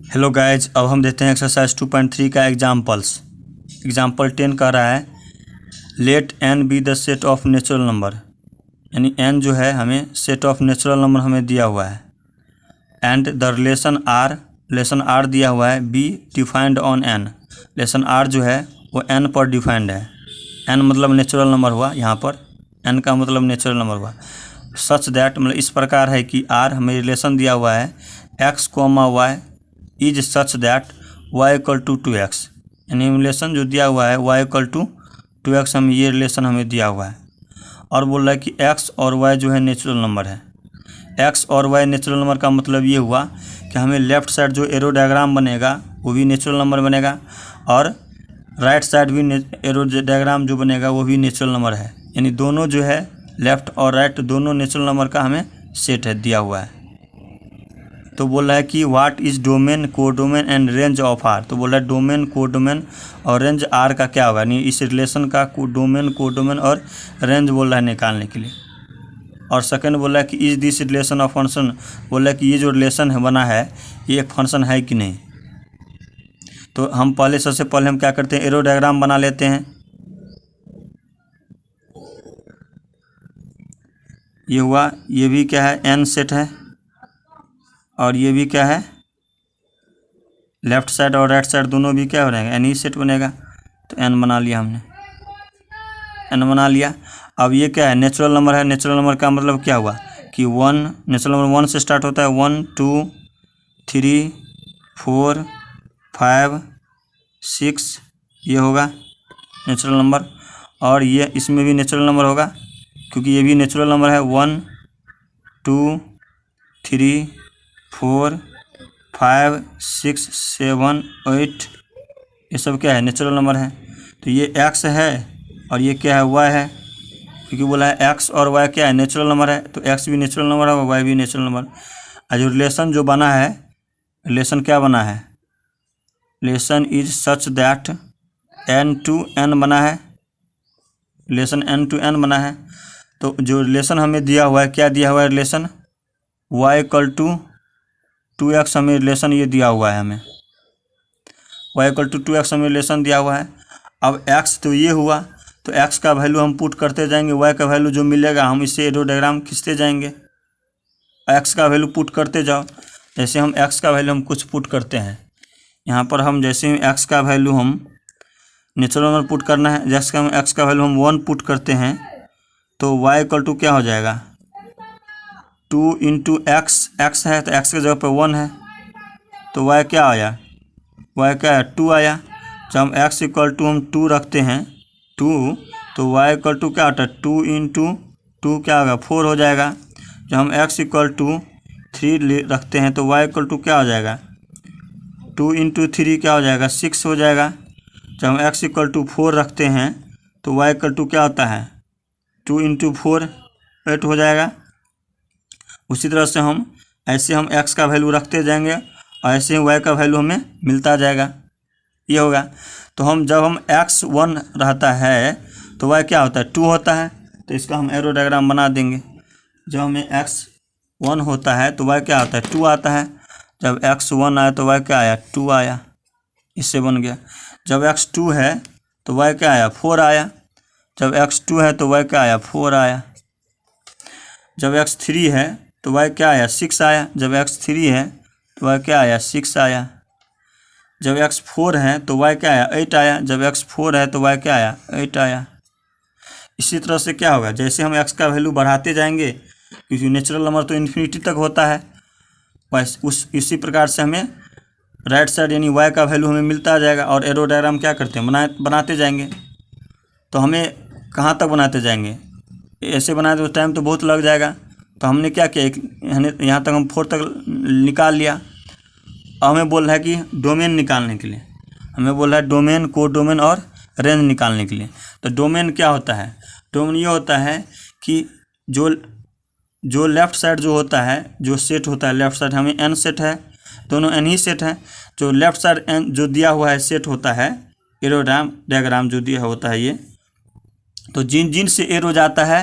Hello guys, अब हम देखते हैं एक्सरसाइज 2.3 का एग्जाम्पल 10 कह रहा है let n be the set of natural number. यानी n जो है हमें सेट ऑफ नेचुरल नंबर हमें दिया हुआ है एंड द रिलेशन r दिया हुआ है be defined on n। Relation r जो है वो n पर डिफाइंड है। n मतलब नेचुरल नंबर हुआ, यहाँ पर n का मतलब नेचुरल नंबर हुआ। सच दैट मतलब इस प्रकार है कि r हमें रिलेशन दिया हुआ है x, y is such that y equal to 2x। यानी रिलेशन जो दिया हुआ है y इक्वल टू 2x, हमें ये रिलेशन हमें दिया हुआ है और बोल रहा है कि x और y जो है नेचुरल नंबर है। x और y नेचुरल नंबर का मतलब ये हुआ कि हमें लेफ़्ट साइड जो एरो डायग्राम बनेगा वो भी नेचुरल नंबर बनेगा और राइट साइड भी एरो डायग्राम जो बनेगा वो भी नेचुरल नंबर है। यानी दोनों जो है लेफ़्ट और राइट दोनों नेचुरल नंबर का हमें सेट है दिया हुआ है। तो बोल रहा है कि what is domain, codomain and range of R. तो बोल रहा है डोमेन, कोडोमेन और रेंज आर का क्या होगा, यानी इस रिलेशन का डोमेन, कोडोमेन और रेंज बोल रहा है निकालने के लिए। और सेकंड बोल रहा है कि is this relation of function. बोल रहा है कि ये जो रिलेशन है बना है ये एक फंक्शन है कि नहीं। तो हम सबसे पहले हम क्या करते हैं, एरो डायग्राम बना लेते हैं। ये हुआ, ये भी क्या है एन सेट है और ये भी क्या है लेफ़्ट साइड और राइट साइड दोनों भी क्या हो रहेगा एन ही सेट बनेगा। तो एन बना लिया हमने, एन बना लिया। अब ये क्या है नेचुरल नंबर है। नेचुरल नंबर का मतलब क्या हुआ कि नेचुरल नंबर 1 से स्टार्ट होता है। 1 2 3 4 5 6 ये होगा नेचुरल नंबर। और ये इसमें भी नेचुरल नंबर होगा क्योंकि ये भी नेचुरल नंबर है। 1 2 3 4 5 6 7 8 ये सब क्या है नेचुरल नंबर है। तो ये x है और ये क्या है y है, क्योंकि बोला है x और y क्या है नेचुरल नंबर है। तो x भी नेचुरल नंबर है और y भी नेचुरल नंबर। और जो रिलेशन जो बना है, रिलेशन क्या बना है, relation is such that n to n बना है, रिलेशन n to n बना है। तो जो रिलेशन हमें दिया हुआ है, क्या दिया हुआ है relation y equal to 2x, हमें रिलेशन ये दिया हुआ है, हमें y इक्वल टू 2x हमें रिलेशन दिया हुआ है। अब x तो ये हुआ, तो x का वैल्यू हम पुट करते जाएंगे, y का वैल्यू जो मिलेगा हम इससे एरो डायग्राम खींचते जाएंगे। x का वैल्यू पुट करते जाओ। जैसे हम x का वैल्यू हम कुछ पुट करते हैं यहाँ पर, हम जैसे ही x का वैल्यू हम नेचुरल नंबर पुट करना है, जैसे हम x का वैल्यू हम 1 पुट करते हैं तो y इक्वल टू क्या हो जाएगा 2 इंटू x है तो x की जगह पर 1 है तो y क्या आया, y क्या है 2 आया। जब हम x इक्वल टू हम 2 रखते हैं 2 तो y इक्वल टू क्या होता है 2 इंटू 2 क्या होगा 4 हो जाएगा। जब हम x इक्वल टू 3 रखते हैं तो y इक्वल टू क्या हो जाएगा 2 इंटू 3 क्या हो जाएगा 6 हो जाएगा। जब हम x इक्वल टू 4 रखते हैं तो y इक्वल टू क्या होता है 2 इंटू 4 8 हो जाएगा। उसी तरह से हम ऐसे हम x का वैल्यू रखते जाएंगे और ऐसे ही y का वैल्यू हमें मिलता जाएगा, ये होगा। तो हम जब हम x 1 रहता है तो y क्या होता है 2 होता है, तो इसका हम एरो डायग्राम बना देंगे। जब हमें x 1 होता है तो y क्या आता है 2 आता है। जब x 1 आया तो y क्या आया 2 आया, इससे बन गया। जब x 2 है तो y क्या आया 4 आया। जब x 2 है तो y क्या आया 4 आया। जब x 3 है तो y क्या आया 6 आया। जब x 3 है तो y क्या आया 6 आया। जब x 4 है तो y क्या आया 8 आया। जब x 4 है तो y क्या आया 8 आया। इसी तरह से क्या होगा, जैसे हम x का वैल्यू बढ़ाते जाएंगे क्योंकि नेचुरल नंबर तो इन्फिनिटी तक होता है, बस इसी प्रकार से हमें राइट साइड यानी y का वैल्यू हमें मिलता जाएगा। और एरो डायग्राम क्या करते हैं बनाते जाएंगे। तो हमें कहाँ तक बनाते जाएंगे, ऐसे बनाए तो टाइम तो बहुत लग जाएगा। तो हमने क्या किया, यहाँ तक हम 4 तक निकाल लिया। अब हमें बोल रहा है कि डोमेन निकालने के लिए, हमें बोल रहा है डोमेन, कोडोमेन और रेंज निकालने के लिए। तो डोमेन क्या होता है, डोमेन ये होता है कि जो लेफ़्ट साइड जो होता है, जो सेट होता है लेफ़्ट साइड, हमें n सेट है, दोनों n ही सेट है। जो लेफ़्ट साइड n जो दिया हुआ है सेट होता है, एरो डायग्राम जो दिया होता है ये, तो जिन से एरो जाता है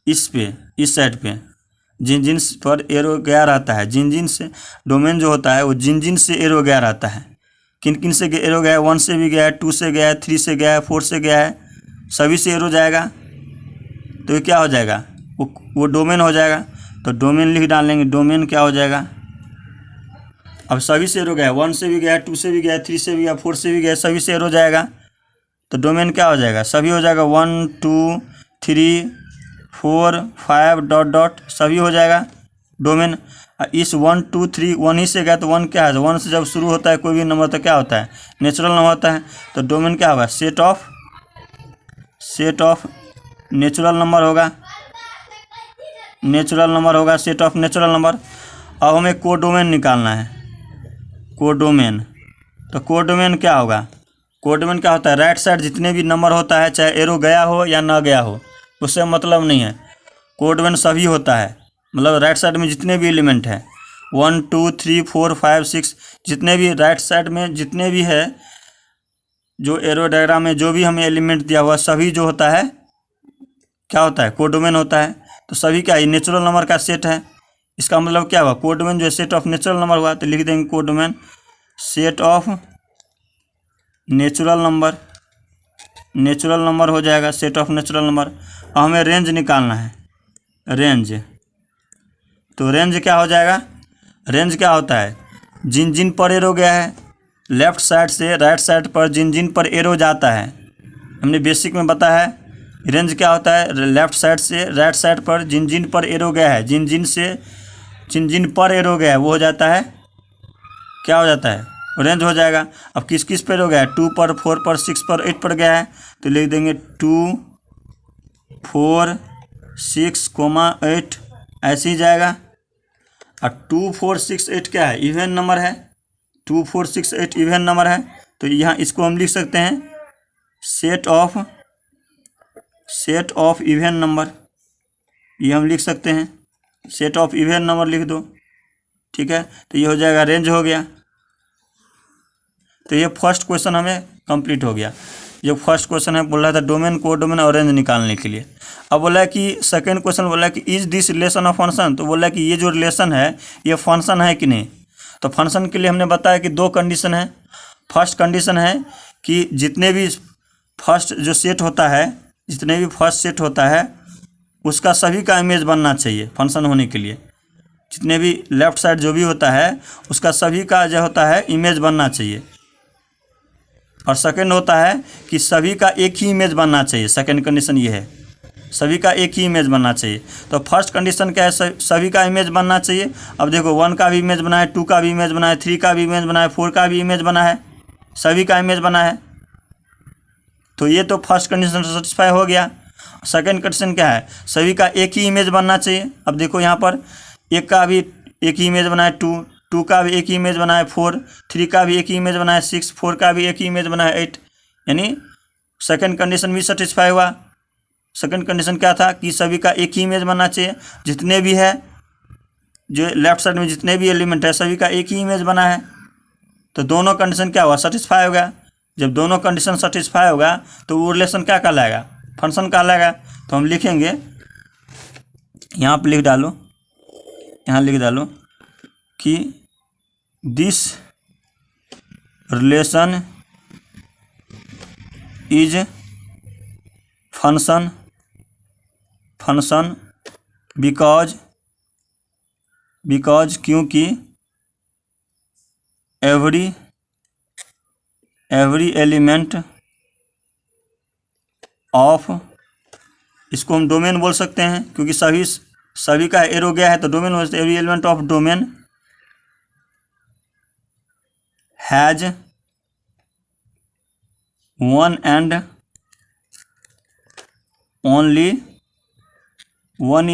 इस साइड पे, जिन जिन पर एरो गया रहता है, जिन जिन से डोमेन जो होता है वो जिन जिन से एरो गया रहता है। किन किन से एरो गया है? 1 से भी गया है, 2 से गया है, 3 से गया है, 4 से गया है, सभी से एरो जाएगा तो ये क्या हो जाएगा? वो डोमेन हो जाएगा। तो डोमेन लिख डालेंगे, डोमेन क्या हो जाएगा? अब सभी से एरो गया है, 1 से भी गया है, 2 से भी गया है, 3 से भी गया, 4 से भी गया, सभी से एरो जाएगा तो डोमेन क्या हो जाएगा? सभी हो जाएगा, 1 2 3 4 5 डॉट डॉट सभी हो जाएगा डोमेन। इस 1 2 3 1 ही से गया तो 1 क्या है? 1 से जब शुरू होता है कोई भी नंबर तो क्या होता है? नेचुरल नंबर होता है। तो डोमेन क्या होगा? सेट ऑफ नेचुरल नंबर होगा, नेचुरल नंबर होगा, सेट ऑफ नेचुरल नंबर। अब हमें कोडोमेन निकालना है, कोडोमेन। तो कोडोमेन क्या होगा? कोडोमेन क्या होता है? राइट साइड जितने भी नंबर होता है, चाहे एरो गया हो या ना गया हो, उससे मतलब नहीं है। कोडोमेन सभी होता है, मतलब राइट साइड में जितने भी एलिमेंट है 1 2 3 4 5 6 जितने भी राइट साइड में जितने भी है, जो एरो डायग्राम में जो भी हमें एलिमेंट दिया हुआ सभी जो होता है क्या होता है? कोडोमेन होता है। तो सभी क्या? ये नेचुरल नंबर का सेट है। इसका मतलब क्या हुआ? कोडोमेन जो सेट ऑफ नेचुरल नंबर हुआ तो लिख देंगे codomain set of natural number, natural number हो जाएगा, सेट ऑफ नेचुरल नंबर। अब हमें रेंज निकालना है, रेंज। तो रेंज क्या हो जाएगा? रेंज क्या होता है? जिन जिन पर एरो गया है, लेफ्ट साइड से राइट साइड पर जिन जिन पर एरो जाता है, हमने बेसिक में बताया है। रेंज क्या होता है? लेफ्ट साइड से राइट साइड पर जिन जिन पर एरो गया है, जिन जिन से जिन जिन पर एरो गया है वो हो जाता है, क्या हो जाता है? रेंज हो जाएगा। अब किस किस पर हो गया है? 2 पर, 4 पर, 6 पर, 8 पर गया है तो लिख देंगे 2 4 6, 8 ऐसे ही जाएगा। और 2 4 6 8 क्या है? इवन नंबर है। 2 4 6 8 इवन नंबर है तो यहाँ इसको हम लिख सकते हैं सेट ऑफ इवन नंबर। ये हम लिख सकते हैं, सेट ऑफ इवन नंबर लिख दो, ठीक है। तो ये हो जाएगा, रेंज हो गया। तो ये फर्स्ट क्वेश्चन हमें कंप्लीट हो गया। जो फर्स्ट क्वेश्चन है बोल रहा था डोमेन, कोडोमेन और रेंज निकालने के लिए। अब बोला है कि सेकंड क्वेश्चन बोला है कि is this relation of function. तो बोला है कि ये जो रिलेशन है ये फंक्शन है कि नहीं। तो फंक्शन के लिए हमने बताया कि 2 कंडीशन है। फर्स्ट कंडीशन है कि जितने भी फर्स्ट जो सेट होता है, जितने भी फर्स्ट सेट होता है उसका सभी का इमेज बनना चाहिए फंक्शन होने के लिए। जितने भी लेफ्ट साइड जो भी होता है उसका सभी का जो होता है इमेज बनना चाहिए। और सेकंड होता है कि सभी का एक ही इमेज बनना चाहिए। सेकंड कंडीशन ये है, सभी का एक ही इमेज बनना चाहिए। तो फर्स्ट कंडीशन क्या है? सभी का इमेज बनना चाहिए। अब देखो 1 का भी इमेज बना है, 2 का भी इमेज बना है, 3 का भी इमेज बना है, 4 का भी इमेज बना है, सभी का इमेज बना है। तो ये तो फर्स्ट कंडीशन सेटिस्फाई हो गया। सेकंड कंडीशन क्या है? सभी का एक ही इमेज बनना चाहिए। अब देखो यहाँ पर 1 का भी एक ही इमेज बना है, 2 का भी एक ही इमेज बना है, 4, 3 का भी एक ही इमेज बना है, 6, 4 का भी एक ही इमेज बना है, 8। यानी सेकंड कंडीशन भी सेटिस्फाई हुआ। सेकंड कंडीशन क्या था? कि सभी का एक ही इमेज बनना चाहिए। जितने भी है, जो लेफ्ट साइड में जितने भी एलिमेंट है सभी का एक ही इमेज बना है। तो दोनों कंडीशन क्या हुआ? सेटिस्फाई होगा। जब दोनों कंडीशन सेटिस्फाई होगा तो वो रिलेशन क्या कहलाएगा? फंक्शन कहलाएगा। तो हम लिखेंगे, यहाँ पर लिख डालो, यहाँ लिख डालो कि this relation is function because क्योंकि एवरी एलिमेंट ऑफ, इसको हम डोमेन बोल सकते हैं क्योंकि सभी का एरो गया है तो डोमेन बोल सकते हैं। Every element of domain has one and only one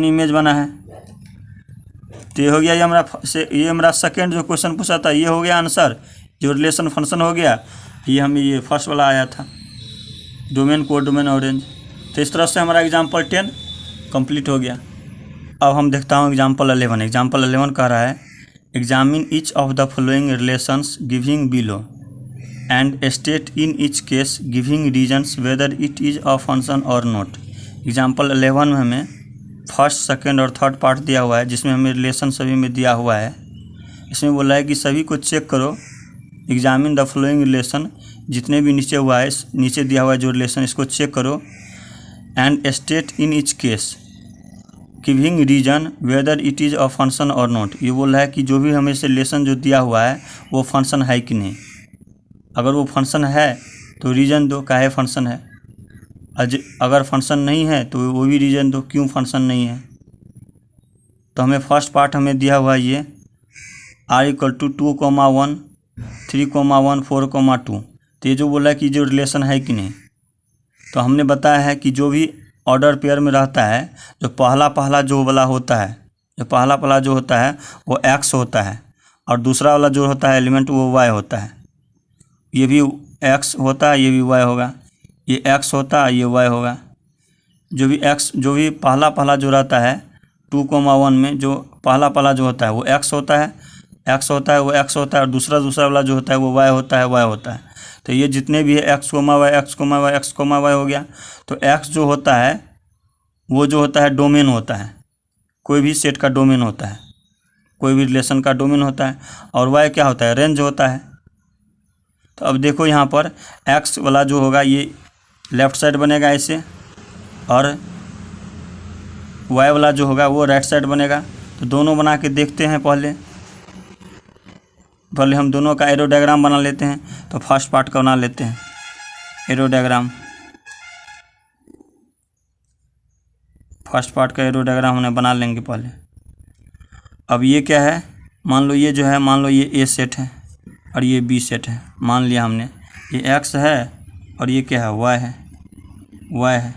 image बना है। तो ये हो गया, ये हमारा सेकेंड जो क्वेश्चन पूछा था ये हो गया आंसर। जो रिलेशन फंक्शन हो गया ये फर्स्ट वाला आया था, डोमेन, कोडोमेन और रेंज। तो इस तरह से हमारा एग्जाम्पल 10 कंप्लीट हो गया। अब हम देखता हूँ एग्जाम्पल 11। एग्जाम्पल 11 कह रहा है examine each of the following relations giving below and state in each case giving reasons whether it is a function और नॉट। एग्जाम्पल 11 में हमें फर्स्ट, सेकंड और थर्ड पार्ट दिया हुआ है, जिसमें हमें रिलेशन सभी में दिया हुआ है। इसमें बोला है कि सभी को चेक करो, एग्जामिन द फॉलोइंग रिलेशन, जितने भी नीचे हुआ है, नीचे दिया हुआ है जो रिलेशन, इसको चेक करो, and state in each case giving reason whether it is a function और नॉट। ये बोल रहा है कि जो भी हमें से रिलेशन जो दिया हुआ है वो फंक्शन है कि नहीं। अगर वो फंक्शन है तो रीज़न दो काहे फंक्शन है, अगर फंक्शन नहीं है तो वो भी रीज़न दो क्यों फंक्शन नहीं है। तो हमें फर्स्ट पार्ट हमें दिया हुआ है ये r = 2,1 3,1 4,2। तो ये जो बोला है कि जो रिलेशन है कि नहीं, तो हमने बताया है कि जो भी ऑर्डर पेयर में रहता है, जो पहला जो वाला होता है, जो पहला जो होता है वो x होता है, और दूसरा वाला जो होता है एलिमेंट वो y होता है। ये भी x होता है, ये भी y होगा, ये x होता है, ये y होगा। जो भी पहला जो रहता है 2,1 में जो पहला जो होता है वो x होता है, वो x होता है, और दूसरा वाला जो होता है वो y होता है। तो ये जितने भी है x, y हो गया। तो x जो होता है वो जो होता है डोमेन होता है, कोई भी सेट का डोमेन होता है, कोई भी रिलेशन का डोमेन होता है, और y क्या होता है, रेंज होता है। तो अब देखो यहाँ पर x वाला जो होगा ये लेफ़्ट साइड बनेगा ऐसे, और y वाला जो होगा वो राइट साइड बनेगा। तो दोनों बना के देखते हैं। पहले हम दोनों का एरो डायग्राम बना लेते हैं। तो फर्स्ट पार्ट का बना लेते हैं एरो डायग्राम। फर्स्ट पार्ट का एरो डायग्राम हमने बना लेंगे पहले। अब ये क्या है, मान लो ये जो है, मान लो ये ए सेट है और ये बी सेट है। मान लिया हमने ये एक्स है और ये क्या है, वाई है।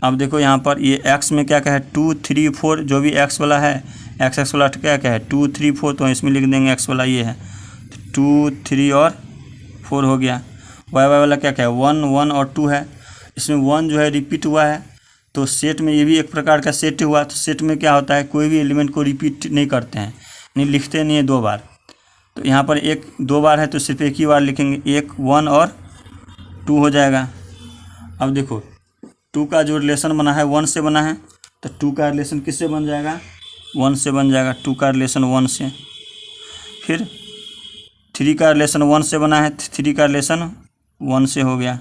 अब देखो यहाँ पर ये एक्स में क्या है, 2 3 4, जो भी एक्स वाला है, एक्स वाला क्या है 2 3 4, तो इसमें लिख देंगे एक्स वाला ये है 2 3 और 4 हो गया। वाई वाला क्या है 1 1 और 2 है। इसमें 1 जो है रिपीट हुआ है, तो सेट में ये भी एक प्रकार का सेट हुआ। तो सेट में क्या होता है, कोई भी एलिमेंट को रिपीट नहीं करते हैं, नहीं लिखते नहीं है 2 बार। तो यहाँ पर 2 बार है तो सिर्फ एक ही बार लिखेंगे, 1 और 2 हो जाएगा। अब देखो 2 का जो रिलेशन बना है 1 से बना है, तो 2 का रिलेशन किससे बन जाएगा, 1 से बन जाएगा। 2 का रिलेशन 1 से। फिर 3 का रिलेशन 1 से बना है, 3 का रिलेशन 1 से हो गया।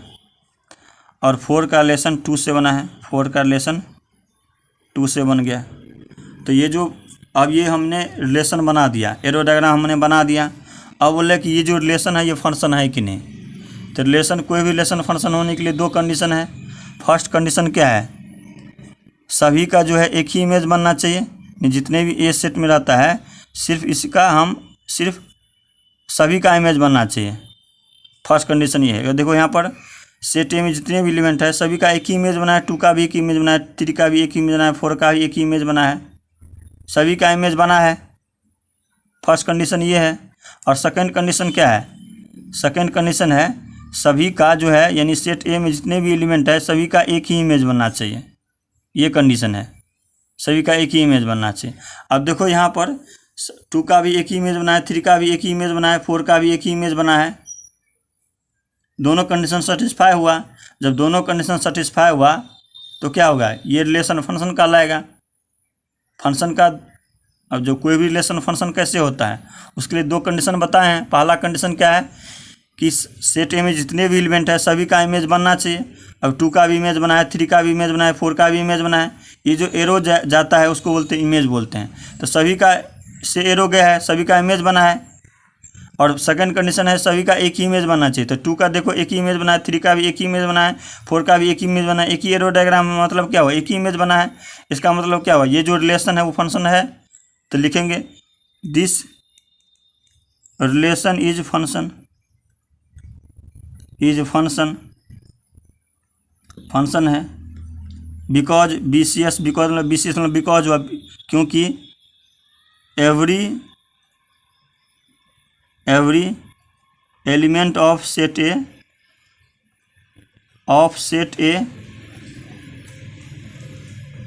और 4 का रिलेशन 2 से बना है, 4 का रिलेशन 2 से बन गया। तो ये जो अब ये हमने रिलेशन बना दिया, एरो डायग्राम हमने बना दिया। अब बोले कि ये जो रिलेशन है ये फंक्शन है कि नहीं। तो रिलेशन, कोई भी रिलेशन फंक्शन होने के लिए 2 कंडीशन है। फर्स्ट कंडीशन क्या है, सभी का जो है एक ही इमेज बनना चाहिए। जितने भी ए सेट में रहता है सिर्फ सभी का इमेज बनना चाहिए। फर्स्ट कंडीशन ये है। देखो यहाँ पर सेट ए में जितने भी एलिमेंट है सभी का एक ही इमेज बना है। 2 का भी एक ही इमेज बना है, 3 का भी एक ही इमेज बना है, 4 का भी एक ही इमेज बना है, सभी का इमेज बना है। फर्स्ट कंडीशन ये है। और सेकंड कंडीशन क्या है, सेकंड कंडीशन है सभी का जो है, यानी सेट ए में जितने भी एलिमेंट है सभी का एक ही इमेज बनना चाहिए। ये कंडीशन है, सभी का एक ही इमेज बनना चाहिए। अब देखो यहाँ पर 2 का भी एक ही इमेज बना है, 3 का भी एक ही इमेज बना है, 4 का भी एक ही इमेज बना है। दोनों कंडीशन सेटिस्फाई हुआ। जब दोनों कंडीशन सेटिस्फाई हुआ तो क्या होगा, ये रिलेशन फंक्शन का लाएगा। फंक्शन का, अब जो कोई भी रिलेशन फंक्शन कैसे होता है उसके लिए 2 कंडीशन बताए हैं। पहला कंडीशन क्या है कि सेट ए में जितने भी एलिमेंट है सभी का इमेज बनना चाहिए। अब 2 का भी इमेज बना है, 3 का भी इमेज बना है, 4 का भी इमेज बना है। ये जो एरो जाता है उसको बोलते हैं इमेज बोलते हैं। तो सभी का से एरो गया है, सभी का इमेज बना है। और सेकंड कंडीशन है सभी का एक ही इमेज बनना चाहिए। तो 2 का देखो एक ही इमेज बना है, 3 का भी एक ही इमेज बना है, 4 का भी एक ही इमेज बना है। एक ही एरो डायग्राम में मतलब क्या हुआ, एक ही इमेज बना है। इसका मतलब क्या हुआ, ये जो रिलेशन है वो फंक्शन है। तो लिखेंगे this relation is function, function है। बिकॉज BCS, बिकॉज मतलब BCS मतलब बिकॉज हुआ, क्योंकि every element of set A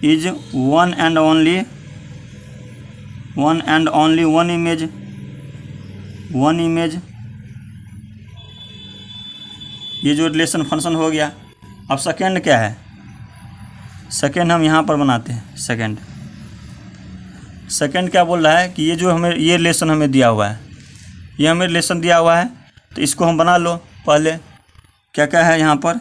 is one and only one image. ये जो रिलेशन फंक्शन हो गया। अब सेकेंड क्या है, सेकेंड हम यहाँ पर बनाते हैं। सेकेंड क्या बोल रहा है कि ये जो हमें ये रिलेशन हमें दिया हुआ है, ये हमें रिलेशन दिया हुआ है, तो इसको हम बना लो। पहले क्या क्या है यहाँ पर,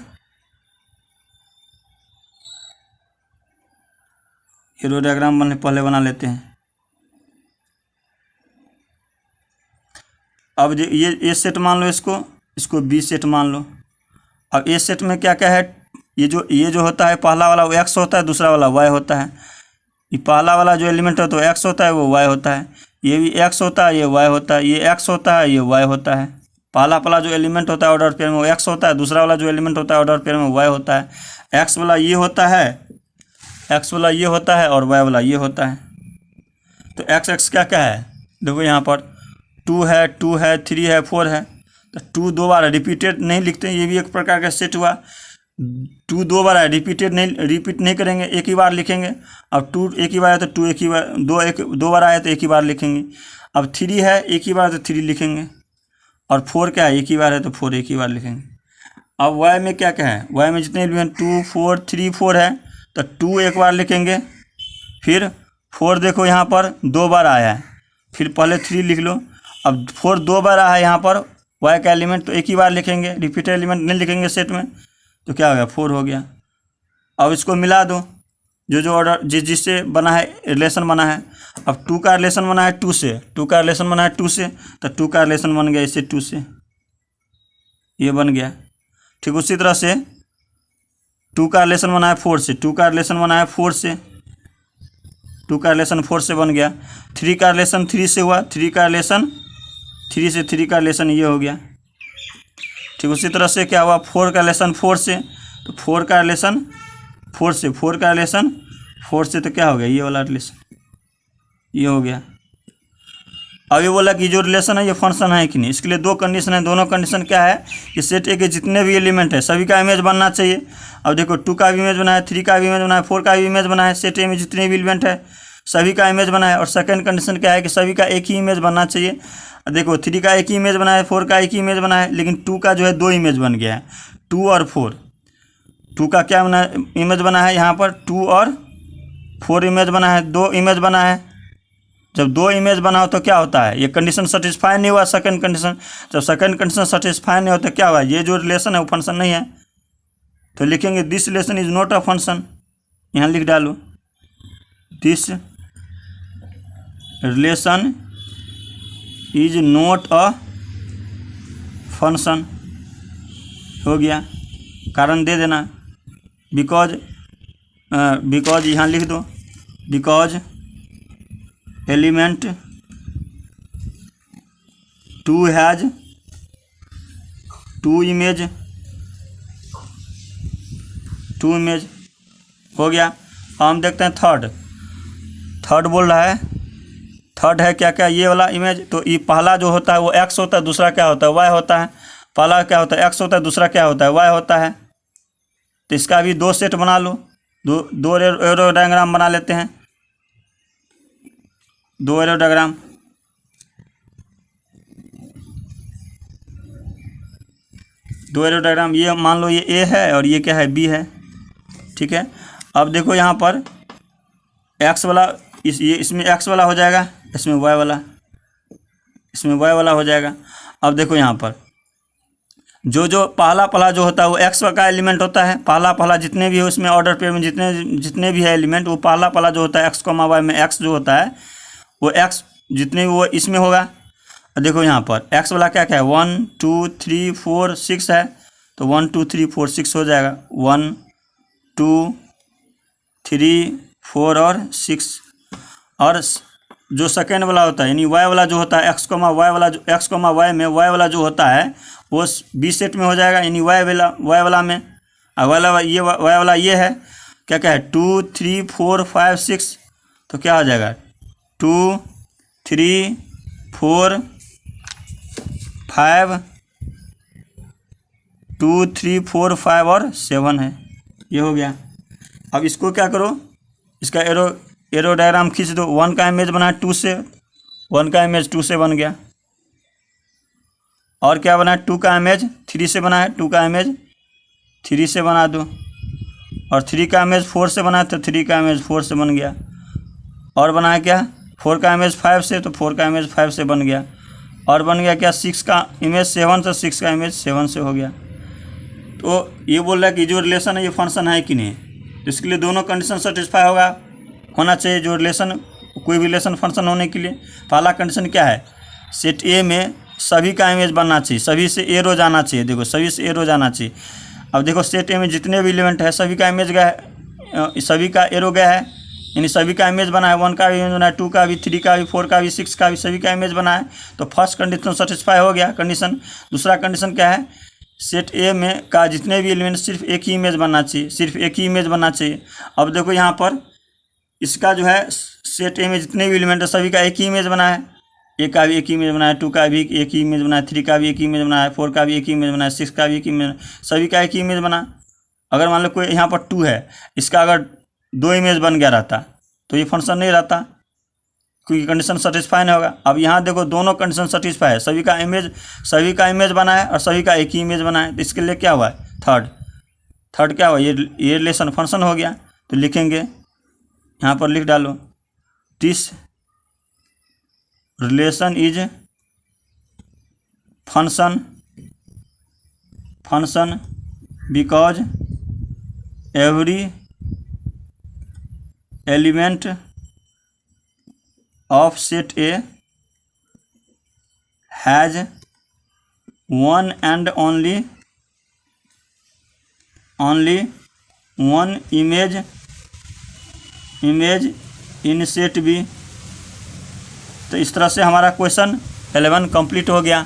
एरो डायग्राम पहले बना लेते हैं। अब ये ए सेट मान लो, इसको बी सेट मान लो। अब ए सेट में क्या क्या है, ये जो होता है पहला वाला वो एक्स होता है, दूसरा वाला वाई होता है। ये पहला वाला जो एलिमेंट है तो एक्स होता है, वो वाई होता है। ये भी एक्स होता है, ये वाई होता है। ये एक्स होता है, ये वाई होता है। पहला जो एलिमेंट होता है ऑर्डर पेयर में वो एक्स होता है, दूसरा वाला जो एलिमेंट होता है ऑर्डर पेयर में वाई होता है। एक्स वाला ये होता है, एक्स वाला ये होता है, और वाई वाला ये होता है। तो एक्स एक्स क्या क्या है, देखो यहाँ पर 2 है, 2 है, 3 है, 4 है। तो 2 दो बार रिपीटेड नहीं लिखते, ये भी एक प्रकार का सेट हुआ। 2 दो बार है, रिपीट नहीं करेंगे, एक ही बार लिखेंगे। अब 2 एक ही बार है तो 2 एक ही बार, 2 बार आया तो एक ही बार लिखेंगे। अब 3 है, एक ही बार तो 3 लिखेंगे। और 4 क्या है, एक ही बार है तो 4 एक ही बार लिखेंगे। अब वाई में क्या क्या है, वाई में जितने भी हैं 2 4 3 4 है, तो 2 एक बार लिखेंगे। फिर 4 देखो यहाँ पर 2 बार आया है, फिर पहले 3 लिख लो। अब 4 2 बार आया है यहाँ पर वाई का एलिमेंट, तो एक ही बार लिखेंगे, रिपीटेड एलिमेंट नहीं लिखेंगे सेट में। तो क्या हो गया, 4 हो गया। अब इसको मिला दो, जो ऑर्डर जिससे बना है रिलेशन बना है। अब 2 का रिलेशन बना है 2 से, 2 का रिलेशन बना है 2 से, तो 2 का रिलेशन बन गया इससे 2 से, ये बन गया। ठीक उसी तरह से 2 का रिलेशन बना है 4 से, 2 का रिलेशन बना है 4 से, 2 का रिलेशन 4 से बन गया। 3 का रिलेशन 3 से हुआ, 3 का रिलेशन 3 से 3 का रिलेशन ये हो गया। ठीक उसी तरह से क्या हुआ, 4 का रिलेशन 4 से, तो 4 का रिलेशन 4 से, 4 का रिलेशन 4 से, तो क्या हो गया, ये वाला रिलेशन ये हो गया। अब ये बोला कि जो रिलेशन है ये फंक्शन है कि नहीं, इसके लिए 2 कंडीशन है। दोनों कंडीशन क्या है कि सेट ए के जितने भी एलिमेंट है सभी का इमेज बनना चाहिए। अब देखो 2 का भी इमेज बना है, 3 का भी इमेज बना है, 4 का भी इमेज बना है। सेट ए में जितने भी एलिमेंट है सभी का इमेज बना है। और सेकंड कंडीशन क्या है कि सभी का एक ही इमेज बनना चाहिए। देखो 3 का एक ही इमेज बना है, 4 का एक ही इमेज बना है, लेकिन 2 का जो है 2 इमेज बन गया है, 2 और 4। 2 का क्या बना इमेज बना है यहाँ पर, 2 और 4 इमेज बना है, 2 इमेज बना है। जब 2 इमेज बना हो तो क्या होता है, ये कंडीशन सेटिस्फाई नहीं हुआ सेकंड कंडीशन। जब सेकंड कंडीशन सेटिस्फाई नहीं होता क्या हुआ, ये जो रिलेशन है वो फंक्शन नहीं है। तो लिखेंगे this relation is not a function, यहाँ लिख डालो this relation is not a function. हो गया, कारण दे देना, बिकॉज यहाँ लिख दो, बिकॉज एलिमेंट 2 हैज 2 इमेज हो गया। हम देखते हैं थर्ड बोल रहा है, थर्ड है क्या क्या, ये वाला इमेज। तो ये पहला जो होता है वो एक्स होता है, दूसरा क्या होता है वाई होता है। पहला क्या होता है एक्स होता है, दूसरा क्या होता है वाई होता है। तो इसका भी 2 सेट बना लो, दो एरो डायग्राम बना लेते हैं, 2 एरो डायग्राम। ये मान लो ये ए है और ये क्या है बी है। ठीक है, अब देखो यहाँ पर एक्स वाला इसमें एक्स वाला हो जाएगा, इसमें वाई वाला हो जाएगा। अब देखो यहाँ पर जो पहला जो होता है वो एक्स का एलिमेंट होता है। पहला जितने भी है उसमें ऑर्डर पेयर में जितने भी है एलिमेंट, वो पहला जो होता है एक्स कॉमा वाई में एक्स जो होता है वो एक्स जितने भी वो इसमें होगा। और देखो यहाँ पर एक्स वाला क्या क्या है, 1 2 3 4 6 है, तो 1 2 3 4 6 हो जाएगा, 1 2 3 4 और 6। और जो सेकेंड वाला होता है यानी वाई वाला जो होता है एक्स कॉमा वाई में वाई वाला जो होता है वो बी सेट में हो जाएगा, यानी वाई वाला में। और वाई वाला ये है क्या क्या है, 2 3 4 5 6, तो क्या हो जाएगा 2 3 4 5 2 3 4 5 और 7 है, ये हो गया। अब इसको क्या करो, इसका एरो डायग्राम खींच दो। 1 का इमेज बना है 2 से, 1 का इमेज 2 से बन गया। और क्या बना है, 2 का इमेज 3 से बना है, 2 का इमेज 3 से बना दो। और 3 का इमेज 4 से बना तो 3 का इमेज 4 से बन गया। और बनाया क्या 4 का इमेज 5 से, तो 4 का इमेज 5 से बन गया। और बन गया क्या 6 का इमेज 7 से, 6 का इमेज 7 से हो गया। तो ये बोल रहा है कि जो रिलेशन है ये फंक्शन है कि नहीं, तो इसके लिए दोनों कंडीशन सेटिस्फाई होना चाहिए। जो रिलेशन कोई भी रिलेशन फंक्शन होने के लिए पहला कंडीशन क्या है, सेट ए में सभी का इमेज बनना चाहिए, सभी से ए रो जाना चाहिए। देखो सभी से ए रो जाना चाहिए। अब देखो सेट ए में जितने भी एलिमेंट है सभी का इमेज गया है, सभी का एरो गया है, यानी सभी का इमेज बना है। 1 का भी इमेज बना है, 2 का भी, 3 का भी, 4 का भी, 6 का भी, सभी का इमेज बना है। तो फर्स्ट कंडीशन सेटिस्फाई हो गया कंडीशन। दूसरा कंडीशन क्या है, सेट ए में का जितने भी एलिमेंट सिर्फ एक ही इमेज बनना चाहिए, सिर्फ एक ही इमेज बनना चाहिए। अब देखो यहाँ पर इसका जो है सेट ए में जितने भी एलिमेंट है सभी का एक ही इमेज बना है। ए का भी एक ही इमेज बना है, 2 का भी एक ही इमेज बना है, 3 का भी एक ही इमेज बना है, 4 का भी एक ही इमेज बना है, 6 का भी एक ही इमेज, सभी का एक ही इमेज बना। अगर मान लो कोई यहाँ पर 2 है, इसका अगर 2 इमेज बन गया रहता तो ये फंक्शन नहीं रहता, क्योंकि कंडीशन सेटिस्फाई नहीं होगा। अब यहाँ देखो दोनों कंडीशन सेटिस्फाई है, सभी का इमेज बना है और सभी का एक ही इमेज बना है। तो इसके लिए क्या हुआ है, थर्ड क्या हुआ, ये रिलेशन फंक्शन हो गया। तो लिखेंगे यहाँ पर लिख डालो, this relation is function because every element of set A has one and only one image in set B. तो इस तरह से हमारा क्वेश्चन 11 कंप्लीट हो गया।